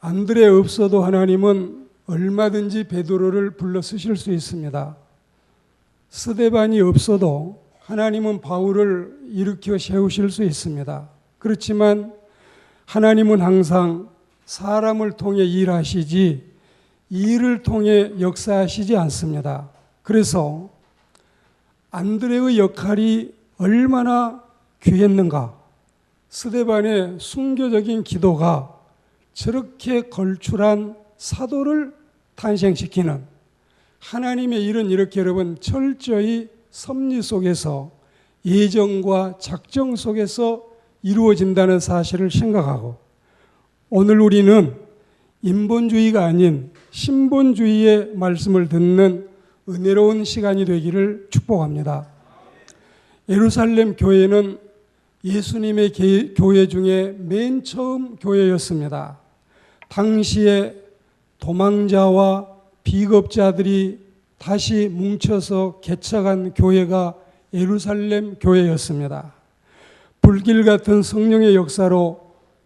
안드레 없어도 하나님은 얼마든지 베드로를 불러 쓰실 수 있습니다. 스데반이 없어도 하나님은 바울을 일으켜 세우실 수 있습니다. 그렇지만 하나님은 항상 사람을 통해 일하시지 일을 통해 역사하시지 않습니다. 그래서 안드레의 역할이 얼마나 귀했는가. 스데반의 순교적인 기도가 저렇게 걸출한 사도를 탄생시키는 하나님의 일은 이렇게 여러분 철저히 섭리 속에서 예정과 작정 속에서 이루어진다는 사실을 생각하고 오늘 우리는 인본주의가 아닌 신본주의의 말씀을 듣는 은혜로운 시간이 되기를 축복합니다. 예루살렘 교회는 예수님의 교회 중에 맨 처음 교회였습니다. 당시에 도망자와 비겁자들이 다시 뭉쳐서 개척한 교회가 예루살렘 교회였습니다. 불길 같은 성령의 역사로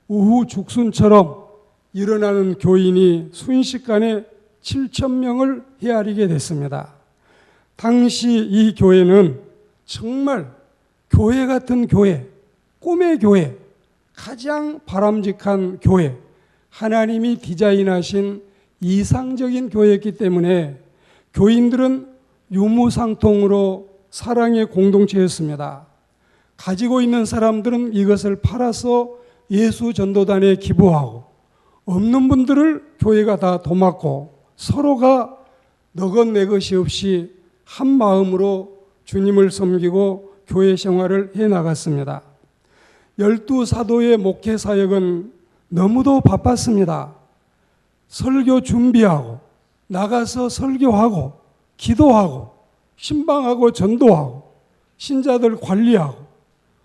우후 죽순처럼 일어나는 교인이 순식간에 7,000명을 헤아리게 됐습니다. 당시 이 교회는 정말 교회 같은 교회, 꿈의 교회, 가장 바람직한 교회, 하나님이 디자인하신 이상적인 교회였기 때문에 교인들은 유무상통으로 사랑의 공동체였습니다. 가지고 있는 사람들은 이것을 팔아서 예수 전도단에 기부하고 없는 분들을 교회가 다 도맡고 서로가 너것 내 것이 없이 한 마음으로 주님을 섬기고 교회 생활을 해나갔습니다. 12사도의 목회 사역은 너무도 바빴습니다. 설교 준비하고 나가서 설교하고 기도하고 신방하고 전도하고 신자들 관리하고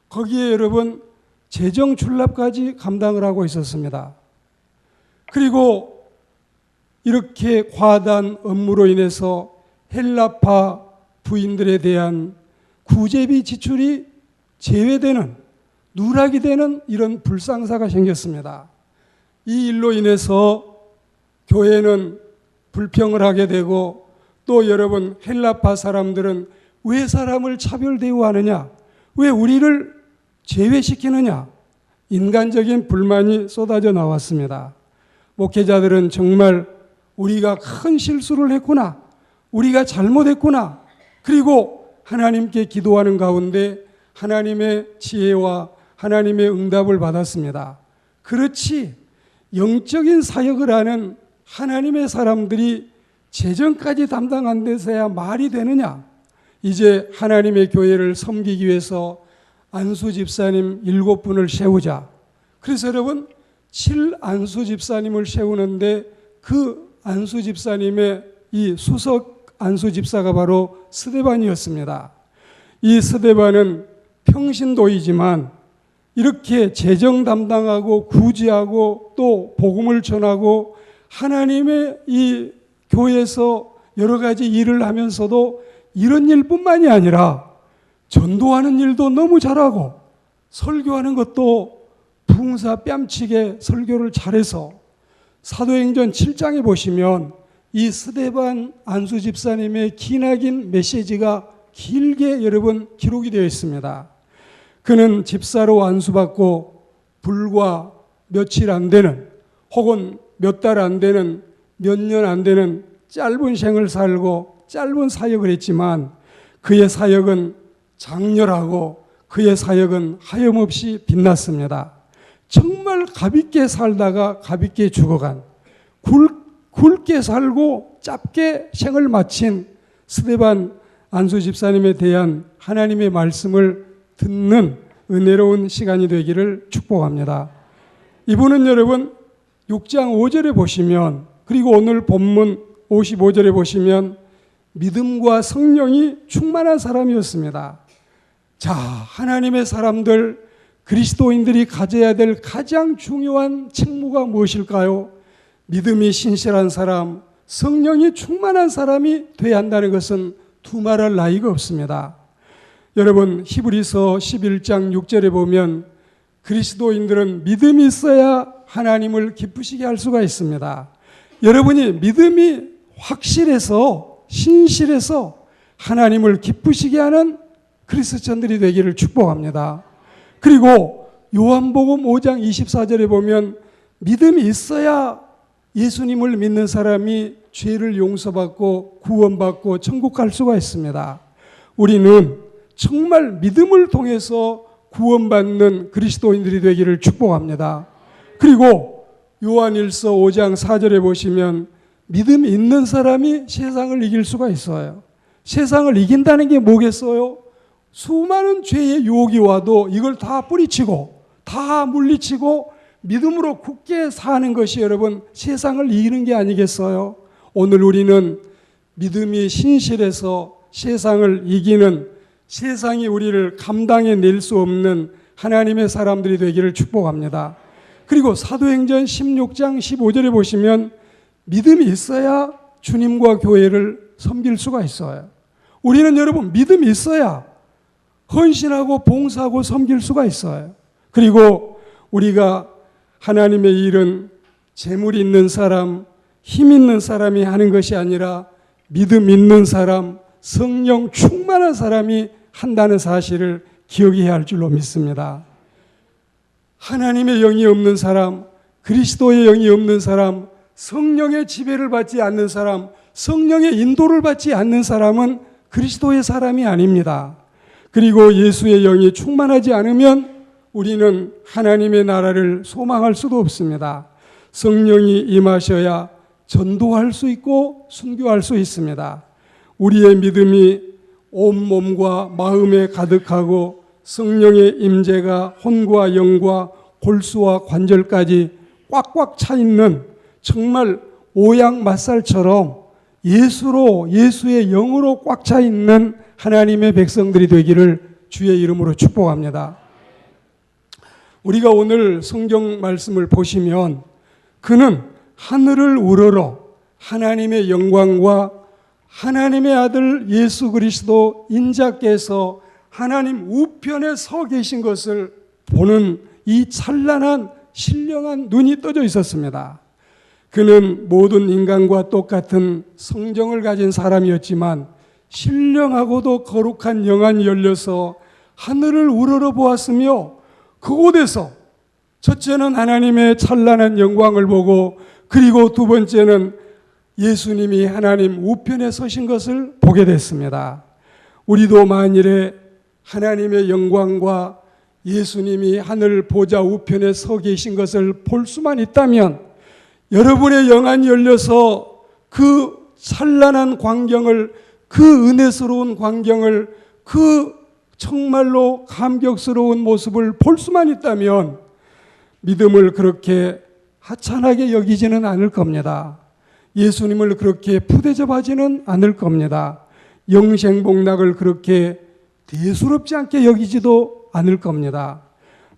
거기에 여러분 재정 출납까지 감당을 하고 있었습니다. 그리고 이렇게 과다한 업무로 인해서 헬라파 부인들에 대한 구제비 지출이 제외되는 누락이 되는 이런 불상사가 생겼습니다. 이 일로 인해서 교회는 불평을 하게 되고 또 여러분 헬라파 사람들은 왜 사람을 차별 대우하느냐? 왜 우리를 제외시키느냐? 인간적인 불만이 쏟아져 나왔습니다. 목회자들은 정말 우리가 큰 실수를 했구나. 우리가 잘못했구나. 그리고 하나님께 기도하는 가운데 하나님의 지혜와 하나님의 응답을 받았습니다. 그렇지 영적인 사역을 하는 하나님의 사람들이 재정까지 담당 안 돼서야 말이 되느냐. 이제 하나님의 교회를 섬기기 위해서 안수 집사님 7분을 세우자. 그래서 여러분 7안수 집사님을 세우는데 그 안수 집사님의 이 수석 안수 집사가 바로 스데반이었습니다. 이 스데반은 평신도이지만 이렇게 재정 담당하고 구제하고 또 복음을 전하고 하나님의 이 교회에서 여러 가지 일을 하면서도 이런 일뿐만이 아니라 전도하는 일도 너무 잘하고 설교하는 것도 붕사 뺨치게 설교를 잘해서 사도행전 7장에 보시면 이 스데반 안수 집사님의 기나긴 메시지가 길게 여러분 기록이 되어 있습니다. 그는 집사로 안수받고 불과 며칠 안 되는 혹은 몇 달 안 되는 몇 년 안 되는 짧은 생을 살고 짧은 사역을 했지만 그의 사역은 장렬하고 그의 사역은 하염없이 빛났습니다. 정말 가볍게 살다가 가볍게 죽어간 굵게 살고 짧게 생을 마친 스데반 안수 집사님에 대한 하나님의 말씀을 듣는 은혜로운 시간이 되기를 축복합니다. 이분은 여러분 6장 5절에 보시면 그리고 오늘 본문 55절에 보시면 믿음과 성령이 충만한 사람이었습니다. 자, 하나님의 사람들 그리스도인들이 가져야 될 가장 중요한 책무가 무엇일까요? 믿음이 신실한 사람, 성령이 충만한 사람이 되어야 한다는 것은 두말할 나위가 없습니다. 여러분 히브리서 11장 6절에 보면 그리스도인들은 믿음이 있어야 하나님을 기쁘시게 할 수가 있습니다. 여러분이 믿음이 확실해서 신실해서 하나님을 기쁘시게 하는 그리스도인들이 되기를 축복합니다. 그리고 요한복음 5장 24절에 보면 믿음이 있어야 예수님을 믿는 사람이 죄를 용서받고 구원받고 천국 갈 수가 있습니다. 우리는 정말 믿음을 통해서 구원받는 그리스도인들이 되기를 축복합니다. 그리고 요한일서 5장 4절에 보시면 믿음이 있는 사람이 세상을 이길 수가 있어요. 세상을 이긴다는 게 뭐겠어요? 수많은 죄의 유혹이 와도 이걸 다 뿌리치고 다 물리치고 믿음으로 굳게 사는 것이 여러분 세상을 이기는 게 아니겠어요? 오늘 우리는 믿음이 신실해서 세상을 이기는, 세상이 우리를 감당해 낼 수 없는 하나님의 사람들이 되기를 축복합니다. 그리고 사도행전 16장 15절에 보시면 믿음이 있어야 주님과 교회를 섬길 수가 있어요. 우리는 여러분 믿음이 있어야 헌신하고 봉사하고 섬길 수가 있어요. 그리고 우리가 하나님의 일은 재물 있는 사람, 힘 있는 사람이 하는 것이 아니라 믿음 있는 사람, 성령 충만한 사람이 한다는 사실을 기억해야 할 줄로 믿습니다. 하나님의 영이 없는 사람, 그리스도의 영이 없는 사람, 성령의 지배를 받지 않는 사람, 성령의 인도를 받지 않는 사람은 그리스도의 사람이 아닙니다. 그리고 예수의 영이 충만하지 않으면 우리는 하나님의 나라를 소망할 수도 없습니다. 성령이 임하셔야 전도할 수 있고 순교할 수 있습니다. 우리의 믿음이 온몸과 마음에 가득하고 성령의 임재가 혼과 영과 골수와 관절까지 꽉꽉 차 있는 정말 오양맛살처럼 예수의 영으로 꽉 차 있는 하나님의 백성들이 되기를 주의 이름으로 축복합니다. 우리가 오늘 성경 말씀을 보시면 그는 하늘을 우러러 하나님의 영광과 하나님의 아들 예수 그리스도 인자께서 하나님 우편에 서 계신 것을 보는 이 찬란한 신령한 눈이 떠져 있었습니다. 그는 모든 인간과 똑같은 성정을 가진 사람이었지만 신령하고도 거룩한 영안이 열려서 하늘을 우러러 보았으며 그곳에서 첫째는 하나님의 찬란한 영광을 보고 그리고 두 번째는 예수님이 하나님 우편에 서신 것을 보게 됐습니다. 우리도 만일에 하나님의 영광과 예수님이 하늘 보좌 우편에 서 계신 것을 볼 수만 있다면 여러분의 영안이 열려서 그 찬란한 광경을, 그 은혜스러운 광경을, 그 정말로 감격스러운 모습을 볼 수만 있다면 믿음을 그렇게 하찮게 여기지는 않을 겁니다. 예수님을 그렇게 푸대접하지는 않을 겁니다. 영생복락을 그렇게 대수롭지 않게 여기지도 않을 겁니다.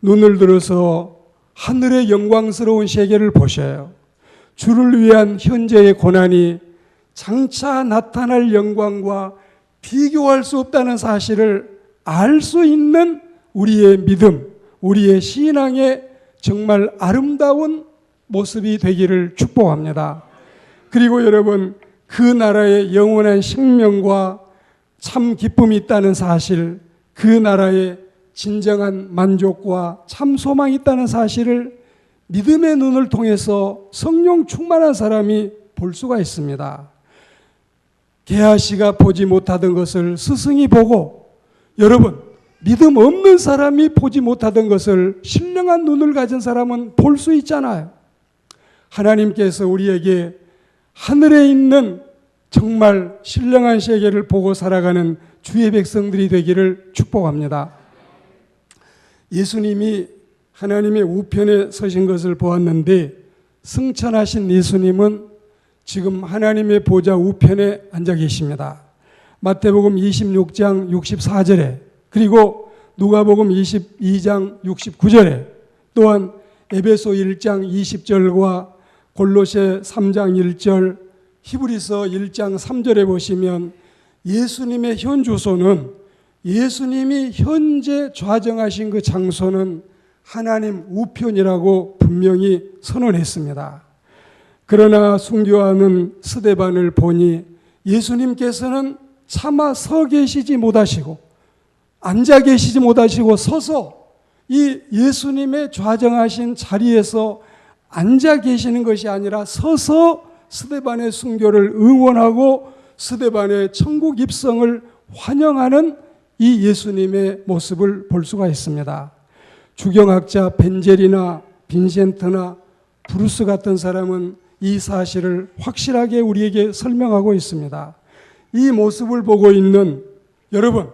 눈을 들어서 하늘의 영광스러운 세계를 보셔요. 주를 위한 현재의 고난이 장차 나타날 영광과 비교할 수 없다는 사실을 알 수 있는 우리의 믿음, 우리의 신앙의 정말 아름다운 모습이 되기를 축복합니다. 그리고 여러분, 그 나라에 영원한 생명과 참 기쁨이 있다는 사실, 그 나라에 진정한 만족과 참 소망이 있다는 사실을 믿음의 눈을 통해서 성령 충만한 사람이 볼 수가 있습니다. 게하시가 보지 못하던 것을 스승이 보고, 여러분 믿음 없는 사람이 보지 못하던 것을 신령한 눈을 가진 사람은 볼 수 있잖아요. 하나님께서 우리에게 하늘에 있는 정말 신령한 세계를 보고 살아가는 주의 백성들이 되기를 축복합니다. 예수님이 하나님의 우편에 서신 것을 보았는데 승천하신 예수님은 지금 하나님의 보좌 우편에 앉아 계십니다. 마태복음 26장 64절에 그리고 누가복음 22장 69절에 또한 에베소 1장 20절과 골로새 3장 1절, 히브리서 1장 3절에 보시면 예수님의 현 주소는, 예수님이 현재 좌정하신 그 장소는 하나님 우편이라고 분명히 선언했습니다. 그러나 순교하는 스데반을 보니 예수님께서는 차마 서 계시지 못하시고 앉아 계시지 못하시고 서서 이 예수님의 좌정하신 자리에서 앉아 계시는 것이 아니라 서서 스데반의 순교를 응원하고 스데반의 천국 입성을 환영하는 이 예수님의 모습을 볼 수가 있습니다. 주경학자 벤젤이나 빈센트나 브루스 같은 사람은 이 사실을 확실하게 우리에게 설명하고 있습니다. 이 모습을 보고 있는 여러분,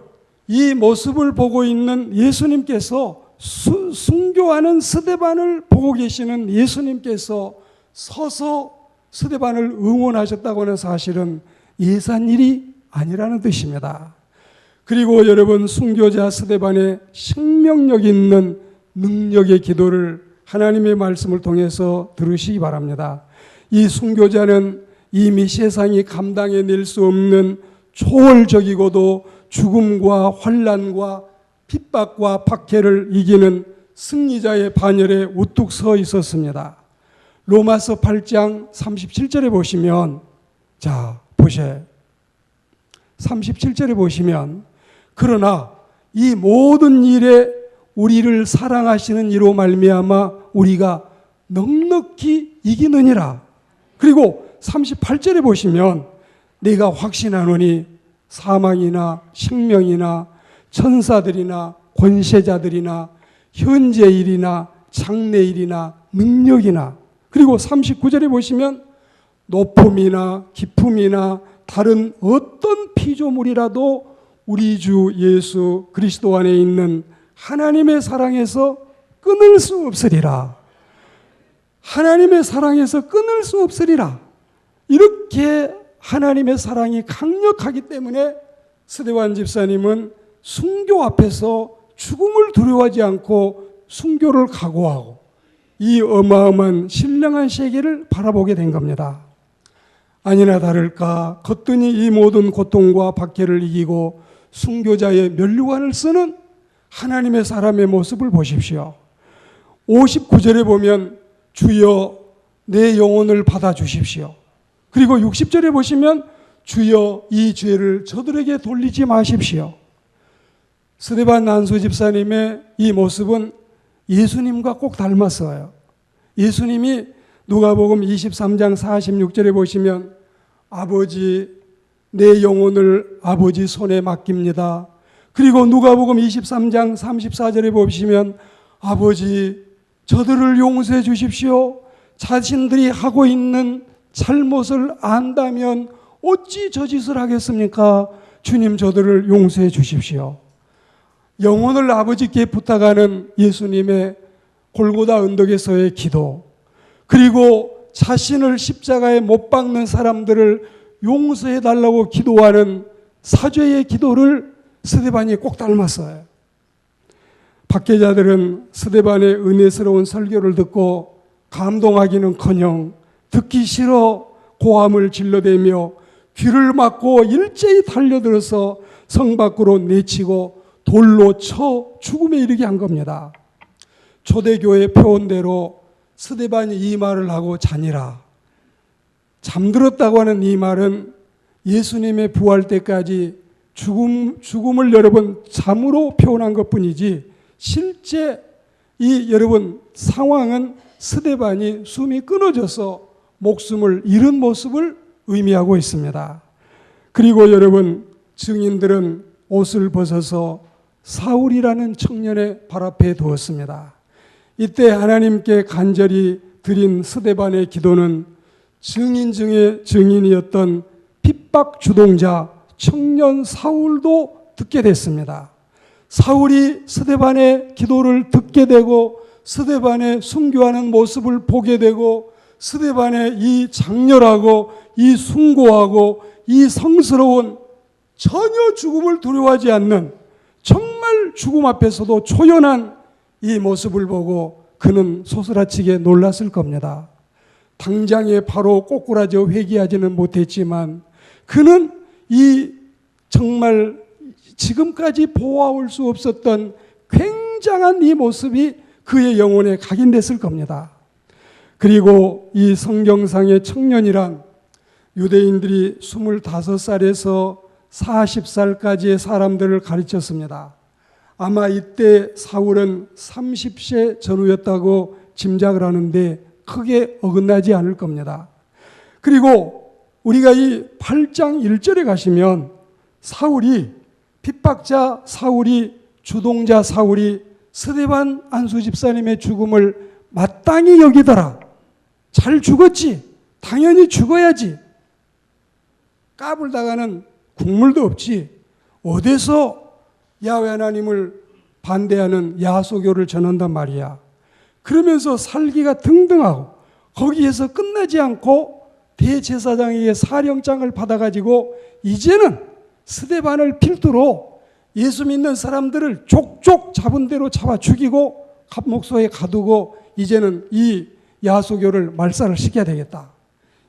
이 모습을 보고 있는 예수님께서 순교하는 스데반을 보고 계시는 예수님께서 서서 스데반을 응원하셨다고 하는 사실은 예산일이 아니라는 뜻입니다. 그리고 여러분, 순교자 스데반의 생명력 있는 능력의 기도를 하나님의 말씀을 통해서 들으시기 바랍니다. 이 순교자는 이미 세상이 감당해낼 수 없는 초월적이고도 죽음과 환난과 핍박과 박해를 이기는 승리자의 반열에 우뚝 서 있었습니다. 로마서 8장 37절에 보시면, 자, 보세요. 37절에 보시면, 그러나 이 모든 일에 우리를 사랑하시는 이로 말미암아 우리가 넉넉히 이기느니라. 그리고 38절에 보시면, 내가 확신하노니 사망이나 생명이나 천사들이나 권세자들이나 현재일이나 장래일이나 능력이나, 그리고 39절에 보시면 높음이나 깊음이나 다른 어떤 피조물이라도 우리 주 예수 그리스도 안에 있는 하나님의 사랑에서 끊을 수 없으리라. 하나님의 사랑에서 끊을 수 없으리라. 이렇게 하나님의 사랑이 강력하기 때문에 스데반 집사님은 순교 앞에서 죽음을 두려워하지 않고 순교를 각오하고 이 어마어마한 신령한 세계를 바라보게 된 겁니다. 아니나 다를까 거뜬히 이 모든 고통과 박해를 이기고 순교자의 면류관을 쓰는 하나님의 사람의 모습을 보십시오. 59절에 보면 주여 내 영혼을 받아주십시오. 그리고 60절에 보시면 주여 이 죄를 저들에게 돌리지 마십시오. 스데반 난수 집사님의 이 모습은 예수님과 꼭 닮았어요. 예수님이 누가복음 23장 46절에 보시면 아버지 내 영혼을 아버지 손에 맡깁니다. 그리고 누가복음 23장 34절에 보시면 아버지 저들을 용서해 주십시오. 자신들이 하고 있는 잘못을 안다면 어찌 저 짓을 하겠습니까? 주님 저들을 용서해 주십시오. 영혼을 아버지께 부탁하는 예수님의 골고다 언덕에서의 기도, 그리고 자신을 십자가에 못 박는 사람들을 용서해 달라고 기도하는 사죄의 기도를 스데반이 꼭 닮았어요. 박해자들은 스데반의 은혜스러운 설교를 듣고 감동하기는커녕 듣기 싫어 고함을 질러대며 귀를 막고 일제히 달려들어서 성 밖으로 내치고 돌로 쳐 죽음에 이르게 한 겁니다. 초대교회 표현대로 스데반이 이 말을 하고 자니라. 잠들었다고 하는 이 말은 예수님의 부활 때까지 죽음을 여러분 잠으로 표현한 것뿐이지 실제 이 여러분 상황은 스데반이 숨이 끊어져서 목숨을 잃은 모습을 의미하고 있습니다. 그리고 여러분 증인들은 옷을 벗어서 사울이라는 청년의 발 앞에 두었습니다. 이때 하나님께 간절히 드린 스데반의 기도는 증인 중에 증인이었던 핍박 주동자 청년 사울도 듣게 됐습니다. 사울이 스데반의 기도를 듣게 되고 스데반의 순교하는 모습을 보게 되고 스데반의 이 장렬하고 이 숭고하고 이 성스러운 전혀 죽음을 두려워하지 않는 정말 죽음 앞에서도 초연한 이 모습을 보고 그는 소스라치게 놀랐을 겁니다. 당장에 바로 꼬꾸라져 회개하지는 못했지만 그는 이 정말 지금까지 보아올 수 없었던 굉장한 이 모습이 그의 영혼에 각인됐을 겁니다. 그리고 이 성경상의 청년이란 유대인들이 25살에서 40살까지의 사람들을 가르쳤습니다. 아마 이때 사울은 30세 전후였다고 짐작을 하는데 크게 어긋나지 않을 겁니다. 그리고 우리가 이 8장 1절에 가시면 사울이 핍박자 사울이 주동자 사울이 스데반 안수 집사님의 죽음을 마땅히 여기더라. 잘 죽었지. 당연히 죽어야지. 까불다가는 국물도 없지. 어디서 야훼 하나님을 반대하는 야소교를 전한단 말이야. 그러면서 살기가 등등하고 거기에서 끝나지 않고 대제사장에게 사령장을 받아가지고 이제는 스데반을 필두로 예수 믿는 사람들을 족족 잡은 대로 잡아 죽이고 감목소에 가두고 이제는 이 야소교를 말살을 시켜야 되겠다.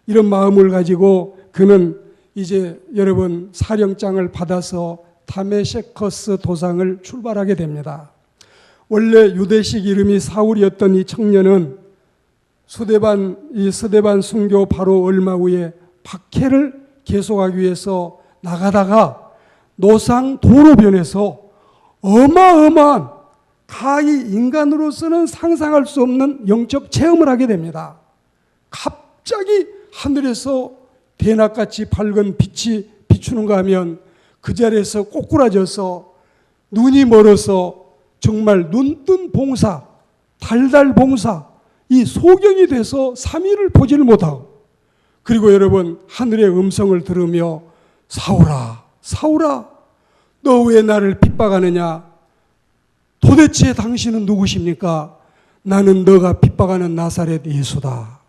이런 마음을 가지고 그는 이제 여러분 사령장을 받아서 다메섹커스 도상을 출발하게 됩니다. 원래 유대식 이름이 사울이었던 이 청년은 스데반 순교 바로 얼마 후에 박해를 계속하기 위해서 나가다가 노상 도로변에서 어마어마한 가히 인간으로서는 상상할 수 없는 영적 체험을 하게 됩니다. 갑자기 하늘에서 대낮같이 밝은 빛이 비추는가 하면 그 자리에서 꼬꾸라져서 눈이 멀어서 정말 눈뜬 봉사, 달달 봉사, 이 소경이 돼서 3일을 보지를 못하고 그리고 여러분 하늘의 음성을 들으며 사울아, 사울아, 너 왜 나를 핍박하느냐? 도대체 당신은 누구십니까? 나는 너가 핍박하는 나사렛 예수다.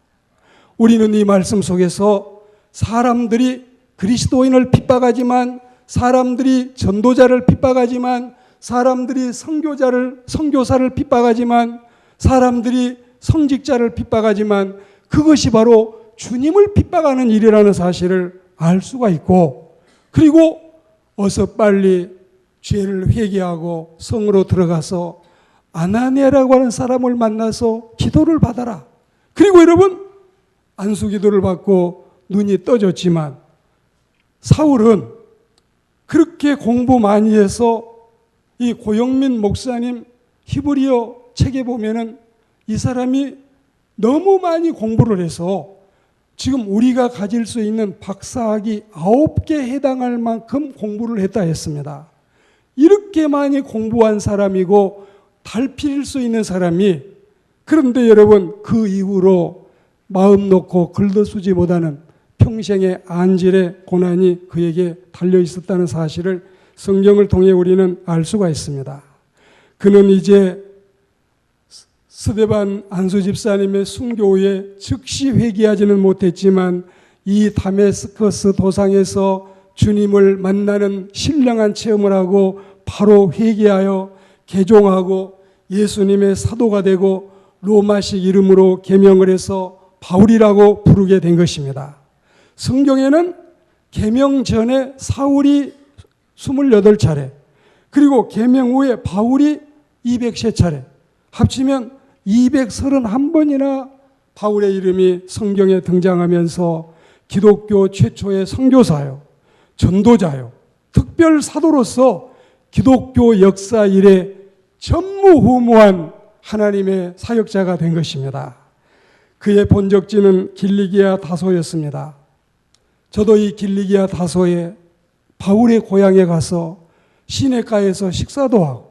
우리는 이 말씀 속에서 사람들이 그리스도인을 핍박하지만 사람들이 전도자를 핍박하지만 사람들이 선교사를 핍박하지만 사람들이 성직자를 핍박하지만 그것이 바로 주님을 핍박하는 일이라는 사실을 알 수가 있고 그리고 어서 빨리 죄를 회개하고 성으로 들어가서 아나니아라고 하는 사람을 만나서 기도를 받아라. 그리고 여러분 안수기도를 받고 눈이 떠졌지만 사울은 그렇게 공부 많이 해서 이 고영민 목사님 히브리어 책에 보면은 이 사람이 너무 많이 공부를 해서 지금 우리가 가질 수 있는 박사학위 9개 해당할 만큼 공부를 했다 했습니다. 이렇게 많이 공부한 사람이고 달필일 수 있는 사람이 그런데 여러분 그 이후로 마음 놓고 글도쓰지 못하는 평생의 안질의 고난이 그에게 달려 있었다는 사실을 성경을 통해 우리는 알 수가 있습니다. 그는 이제 스데반 안수 집사님의 순교 후에 즉시 회개하지는 못했지만 이 다메스커스 도상에서 주님을 만나는 신령한 체험을 하고 바로 회개하여 개종하고 예수님의 사도가 되고 로마식 이름으로 계명을 해서 바울이라고 부르게 된 것입니다. 성경에는 계명 전에 사울이 28차례 그리고 계명 후에 바울이 203차례 합치면 231번이나 바울의 이름이 성경에 등장하면서 기독교 최초의 선교사요, 전도자요, 특별 사도로서 기독교 역사 이래 전무후무한 하나님의 사역자가 된 것입니다. 그의 본적지는 길리기아 다소였습니다. 저도 이 길리기아 다소에 바울의 고향에 가서 시내가에서 식사도 하고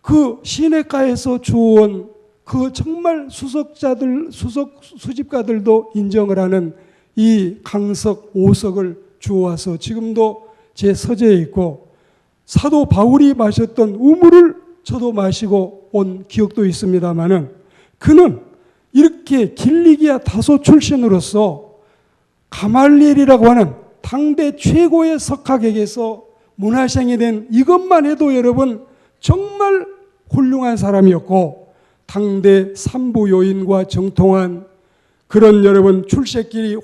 그 시내가에서 주워온 그 정말 수집가들도 인정을 하는 이 강석 5석을 주워와서 지금도 제 서재에 있고 사도 바울이 마셨던 우물을 저도 마시고 온 기억도 있습니다마는 그는 이렇게 길리기아 다소 출신으로서 가말리엘이라고 하는 당대 최고의 석학에게서 문화생이 된 이것만 해도 여러분 정말 훌륭한 사람이었고 당대 삼부요인과 정통한 그런 여러분 출세길이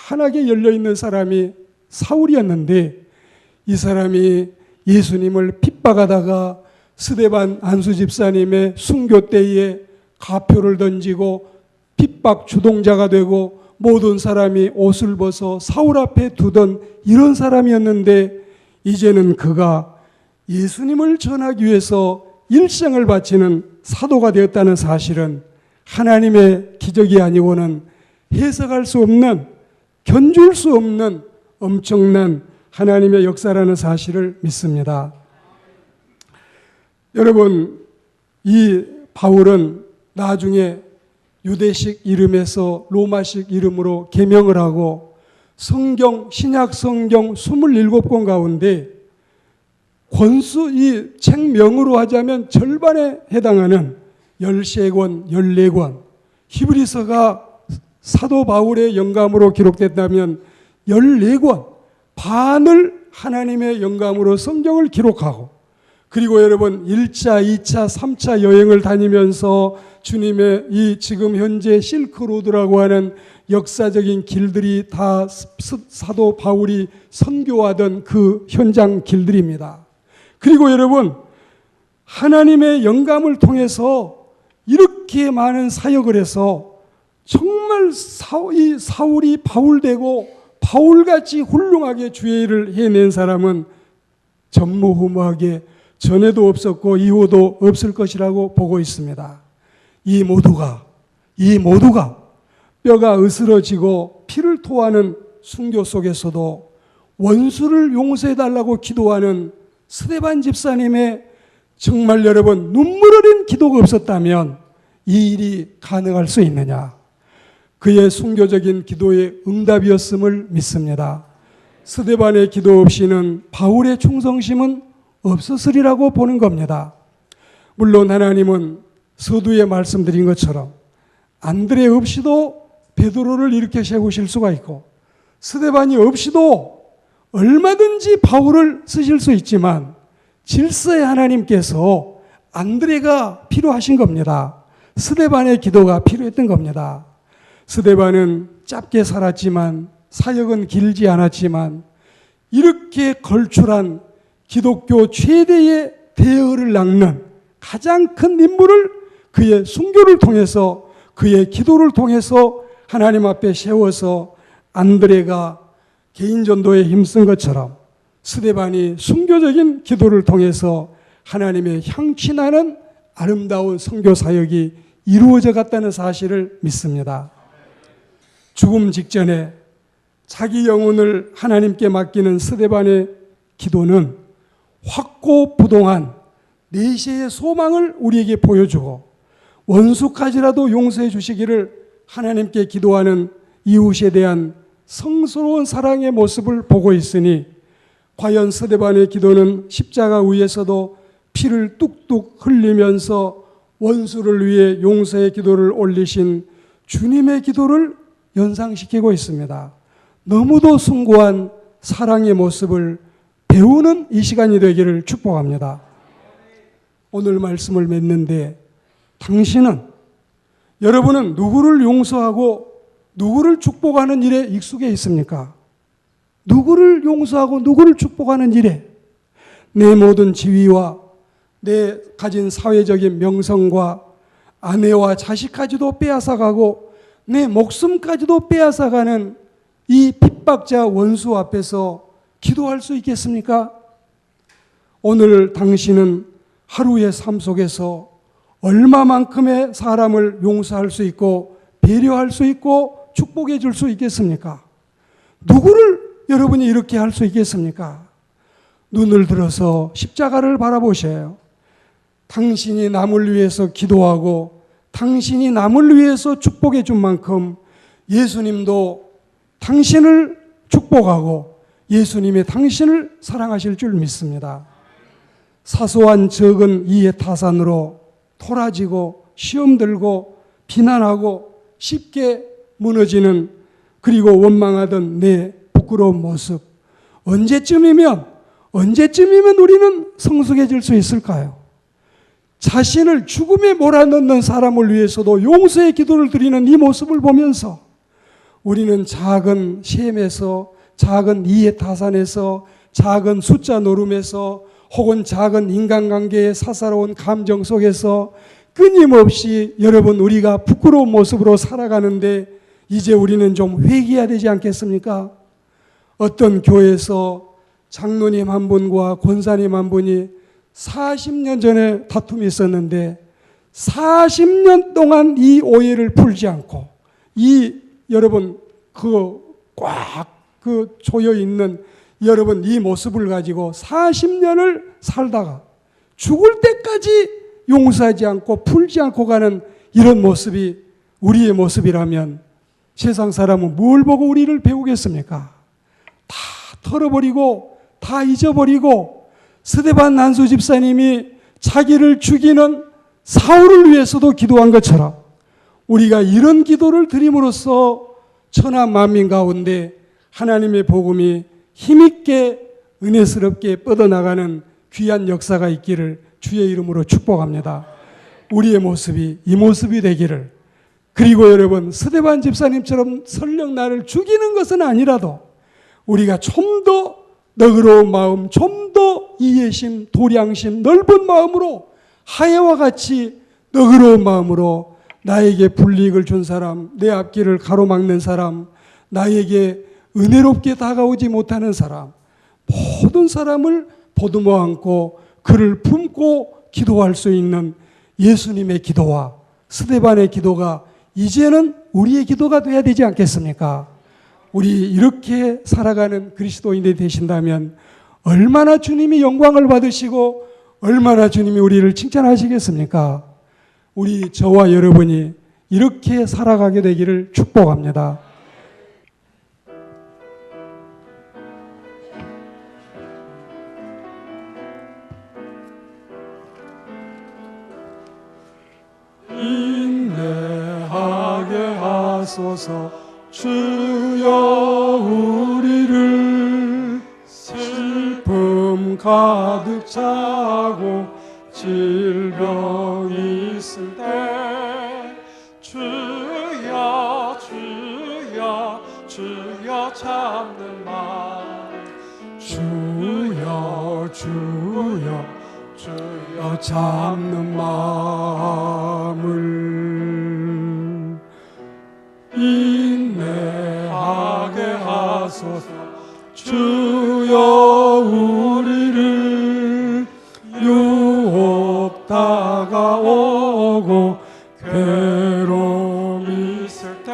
환하게 열려있는 사람이 사울이었는데 이 사람이 예수님을 핍박하다가 스데반 안수 집사님의 순교 때에 가표를 던지고 핍박 주동자가 되고 모든 사람이 옷을 벗어 사울 앞에 두던 이런 사람이었는데, 이제는 그가 예수님을 전하기 위해서 일생을 바치는 사도가 되었다는 사실은 하나님의 기적이 아니고는 해석할 수 없는, 견줄 수 없는 엄청난 하나님의 역사라는 사실을 믿습니다. 여러분, 이 바울은 나중에 유대식 이름에서 로마식 이름으로 개명을 하고 성경, 신약 성경 27권 가운데 권수, 이 책명으로 하자면 절반에 해당하는 13권, 14권, 히브리서가 사도 바울의 영감으로 기록됐다면 14권, 반을 하나님의 영감으로 성경을 기록하고, 그리고 여러분 1차, 2차, 3차 여행을 다니면서 주님의 이 지금 현재 실크로드라고 하는 역사적인 길들이 다 사도 바울이 선교하던 그 현장 길들입니다. 그리고 여러분, 하나님의 영감을 통해서 이렇게 많은 사역을 해서 정말 사울이 바울되고 바울같이 훌륭하게 주의 일을 해낸 사람은 전무후무하게 전에도 없었고 이후도 없을 것이라고 보고 있습니다. 이 모두가 뼈가 으스러지고 피를 토하는 순교 속에서도 원수를 용서해달라고 기도하는 스데반 집사님의 정말 여러분 눈물 어린 기도가 없었다면 이 일이 가능할 수 있느냐? 그의 순교적인 기도의 응답이었음을 믿습니다. 스데반의 기도 없이는 바울의 충성심은 없었으리라고 보는 겁니다. 물론 하나님은 서두에 말씀드린 것처럼 안드레 없이도 베드로를 일으켜 세우실 수가 있고, 스데반이 없이도 얼마든지 바울을 쓰실 수 있지만 질서의 하나님께서 안드레가 필요하신 겁니다. 스데반의 기도가 필요했던 겁니다. 스데반은 짧게 살았지만 사역은 길지 않았지만 이렇게 걸출한 기독교 최대의 대열을 낚는 가장 큰 인물을 그의 순교를 통해서, 그의 기도를 통해서 하나님 앞에 세워서 안드레가 개인 전도에 힘쓴 것처럼 스데반이 순교적인 기도를 통해서 하나님의 향취 나는 아름다운 선교 사역이 이루어져 갔다는 사실을 믿습니다. 죽음 직전에 자기 영혼을 하나님께 맡기는 스데반의 기도는 확고부동한 내세의 소망을 우리에게 보여주고 원수까지라도 용서해 주시기를 하나님께 기도하는 이웃에 대한 성스러운 사랑의 모습을 보고 있으니, 과연 스데반의 기도는 십자가 위에서도 피를 뚝뚝 흘리면서 원수를 위해 용서의 기도를 올리신 주님의 기도를 연상시키고 있습니다. 너무도 숭고한 사랑의 모습을 배우는 이 시간이 되기를 축복합니다. 오늘 말씀을 맺는데, 여러분은 누구를 용서하고 누구를 축복하는 일에 익숙해 있습니까? 누구를 용서하고 누구를 축복하는 일에 내 모든 지위와 내 가진 사회적인 명성과 아내와 자식까지도 빼앗아가고 내 목숨까지도 빼앗아가는 이 핍박자 원수 앞에서 기도할 수 있겠습니까? 오늘 당신은 하루의 삶 속에서 얼마만큼의 사람을 용서할 수 있고 배려할 수 있고 축복해 줄 수 있겠습니까? 누구를 여러분이 이렇게 할 수 있겠습니까? 눈을 들어서 십자가를 바라보셔요. 당신이 남을 위해서 기도하고 당신이 남을 위해서 축복해 준 만큼 예수님도 당신을 축복하고 예수님이 당신을 사랑하실 줄 믿습니다. 사소한 적은 이해 타산으로 토라지고 시험 들고 비난하고 쉽게 무너지는, 그리고 원망하던 내 부끄러운 모습, 언제쯤이면 우리는 성숙해질 수 있을까요? 자신을 죽음에 몰아넣는 사람을 위해서도 용서의 기도를 드리는 이 모습을 보면서 우리는 작은 시험에서, 작은 이해 타산에서, 작은 숫자 노름에서 혹은 작은 인간관계의 사사로운 감정 속에서 끊임없이 여러분 우리가 부끄러운 모습으로 살아가는데 이제 우리는 좀 회개해야 되지 않겠습니까? 어떤 교회에서 장로님 한 분과 권사님 한 분이 40년 전에 다툼이 있었는데 40년 동안 이 오해를 풀지 않고 여러분 꽉 조여 있는 여러분 이 모습을 가지고 40년을 살다가 죽을 때까지 용서하지 않고 풀지 않고 가는 이런 모습이 우리의 모습이라면 세상 사람은 뭘 보고 우리를 배우겠습니까? 다 털어버리고 다 잊어버리고 스데반 난수 집사님이 자기를 죽이는 사울을 위해서도 기도한 것처럼 우리가 이런 기도를 드림으로써 천하 만민 가운데 하나님의 복음이 힘있게 은혜스럽게 뻗어나가는 귀한 역사가 있기를 주의 이름으로 축복합니다. 우리의 모습이 이 모습이 되기를. 그리고 여러분 스데반 집사님처럼 설령 나를 죽이는 것은 아니라도 우리가 좀 더 너그러운 마음, 좀 더 이해심, 도량심, 넓은 마음으로 하야와 같이 너그러운 마음으로 나에게 불이익을 준 사람, 내 앞길을 가로막는 사람, 나에게 은혜롭게 다가오지 못하는 사람, 모든 사람을 보듬어 안고 그를 품고 기도할 수 있는 예수님의 기도와 스데반의 기도가 이제는 우리의 기도가 돼야 되지 않겠습니까? 우리 이렇게 살아가는 그리스도인이 되신다면 얼마나 주님이 영광을 받으시고 얼마나 주님이 우리를 칭찬하시겠습니까? 저와 여러분이 이렇게 살아가게 되기를 축복합니다. 인내하게 하소서. 주여 우리를 슬픔 가득 차고 질병이 있을 때 주여 주여 주여 참는 마음 주여 주여 주여 참는 마음을 인내하게 하소서. 주여 우리를 유혹 다가오고 괴로움이 있을 때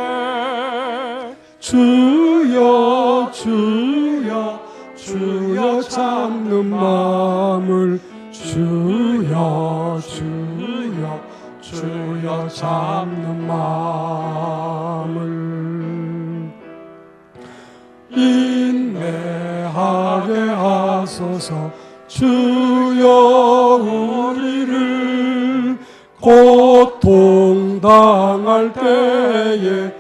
주여 주여 주여 참는 마음을 주여 주여 주여 참는 마음을 인내하게 하소서. 주여 우리를 고통당할 때에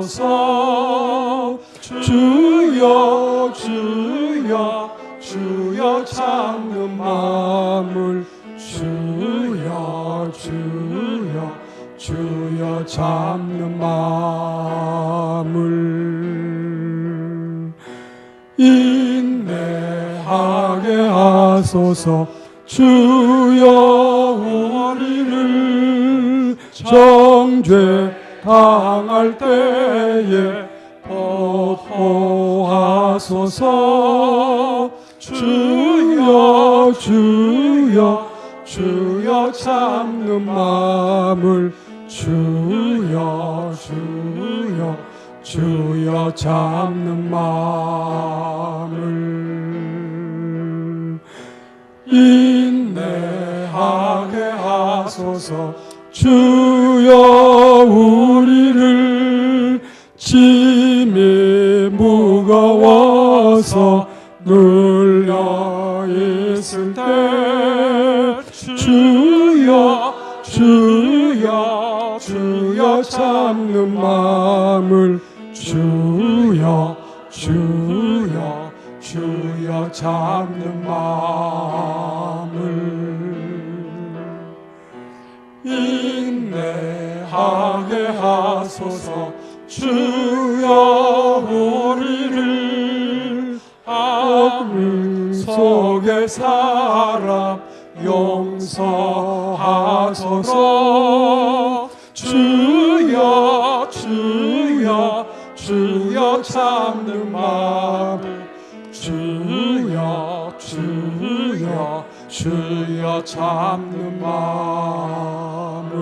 위로하소서. 주여 주여 주여 참는 마음을 주여 주여 주여 참는 마음을 인내하게 하소서. 주여 우리를 정죄 당할 때에 보호하소서. 주여 주여 주여 참는 마음을 주여 주여 주여 참는 마음을 인내하게 하소서. 주여 우리를 짐이 무거워서 눌려 있을 때 주여 주여 주여 참는 마음을 주여 주여 주여 참는 마음을 인내하게 하소서. 주여 우리를 마음 속의 사람 용서하소서. 주여 주여 주여 참는 마음 주여 주여 주여 참는 마음을